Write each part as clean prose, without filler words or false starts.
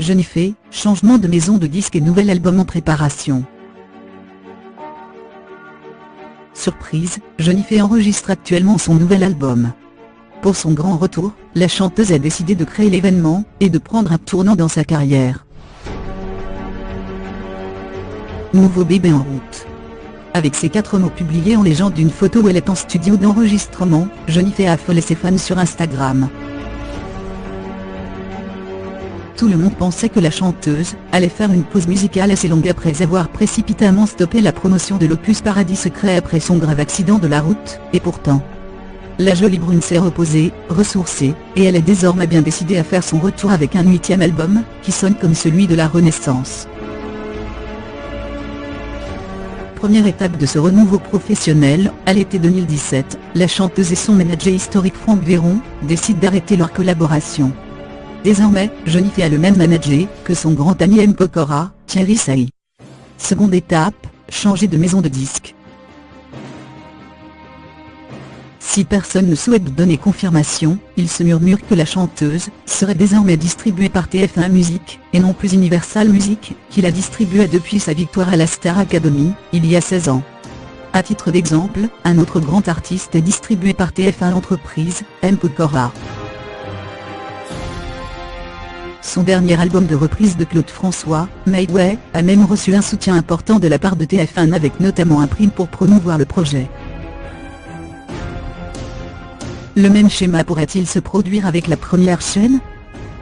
Jennifer, changement de maison de disque et nouvel album en préparation. Surprise, Jennifer enregistre actuellement son nouvel album. Pour son grand retour, la chanteuse a décidé de créer l'événement, et de prendre un tournant dans sa carrière. Nouveau bébé en route. Avec ces 4 mots publiés en légende d'une photo où elle est en studio d'enregistrement, Jennifer a affolé ses fans sur Instagram. Tout le monde pensait que la chanteuse allait faire une pause musicale assez longue après avoir précipitamment stoppé la promotion de l'opus Paradis Secret après son grave accident de la route, et pourtant, la jolie brune s'est reposée, ressourcée, et elle est désormais bien décidée à faire son retour avec un 8e album, qui sonne comme celui de la Renaissance. Première étape de ce renouveau professionnel, à l'été 2017, la chanteuse et son manager historique Franck Véron décident d'arrêter leur collaboration. Désormais, Jennifer a le même manager que son grand ami M. Pokora, Thierry Sailly. Seconde étape, changer de maison de disque. Si personne ne souhaite donner confirmation, il se murmure que la chanteuse serait désormais distribuée par TF1 Musique, et non plus Universal Music, qui la distribuait depuis sa victoire à la Star Academy, il y a 16 ans. À titre d'exemple, un autre grand artiste est distribué par TF1 l'entreprise, M. Pokora. Son dernier album de reprise de Claude François, Made Way, a même reçu un soutien important de la part de TF1 avec notamment un prix pour promouvoir le projet. Le même schéma pourrait-il se produire avec la première chaîne?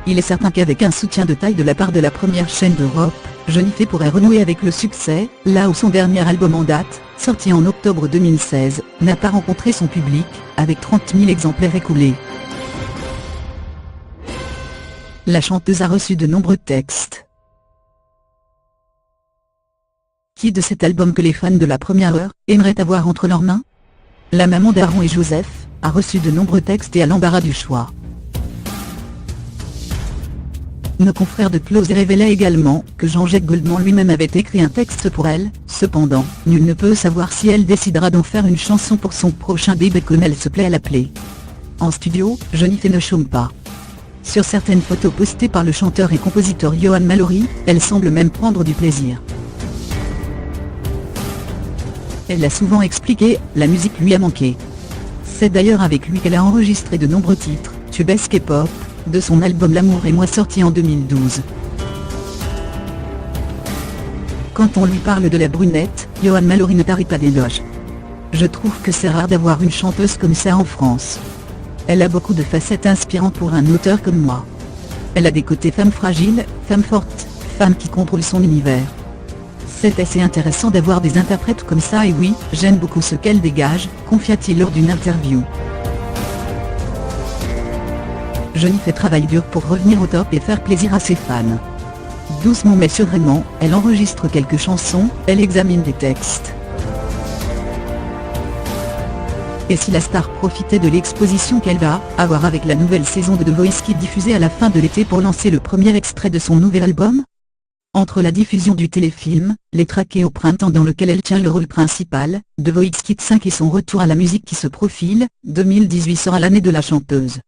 Il est certain qu'avec un soutien de taille de la part de la première chaîne d'Europe, Jennifer pourrait renouer avec le succès, là où son dernier album en date, sorti en octobre 2016, n'a pas rencontré son public, avec 30 000 exemplaires écoulés. La chanteuse a reçu de nombreux textes. Qui de cet album que les fans de la première heure aimeraient avoir entre leurs mains? La maman d'Aaron et Joseph a reçu de nombreux textes et a l'embarras du choix. Nos confrères de Close révélaient également que Jean-Jacques Goldman lui-même avait écrit un texte pour elle. Cependant, nul ne peut savoir si elle décidera d'en faire une chanson pour son prochain bébé comme elle se plaît à l'appeler. En studio, Jennifer ne chôme pas. Sur certaines photos postées par le chanteur et compositeur Johan Mallory, elle semble même prendre du plaisir. Elle l'a souvent expliqué, la musique lui a manqué. C'est d'ailleurs avec lui qu'elle a enregistré de nombreux titres, tubesques et pop, de son album L'amour et moi sorti en 2012. Quand on lui parle de la brunette, Johan Mallory ne tarit pas d'éloges. Je trouve que c'est rare d'avoir une chanteuse comme ça en France. Elle a beaucoup de facettes inspirantes pour un auteur comme moi. Elle a des côtés femme fragile, femme forte, femme qui contrôle son univers. C'est assez intéressant d'avoir des interprètes comme ça et oui, j'aime beaucoup ce qu'elle dégage, confia-t-il lors d'une interview. Jennifer travaille dur pour revenir au top et faire plaisir à ses fans. Doucement mais sûrement, elle enregistre quelques chansons, elle examine des textes. Et si la star profitait de l'exposition qu'elle va avoir avec la nouvelle saison de The Voice Kids diffusée à la fin de l'été pour lancer le premier extrait de son nouvel album? Entre la diffusion du téléfilm, Les Traqués au printemps dans lequel elle tient le rôle principal, The Voice Kids 5 et son retour à la musique qui se profile, 2018 sera l'année de la chanteuse.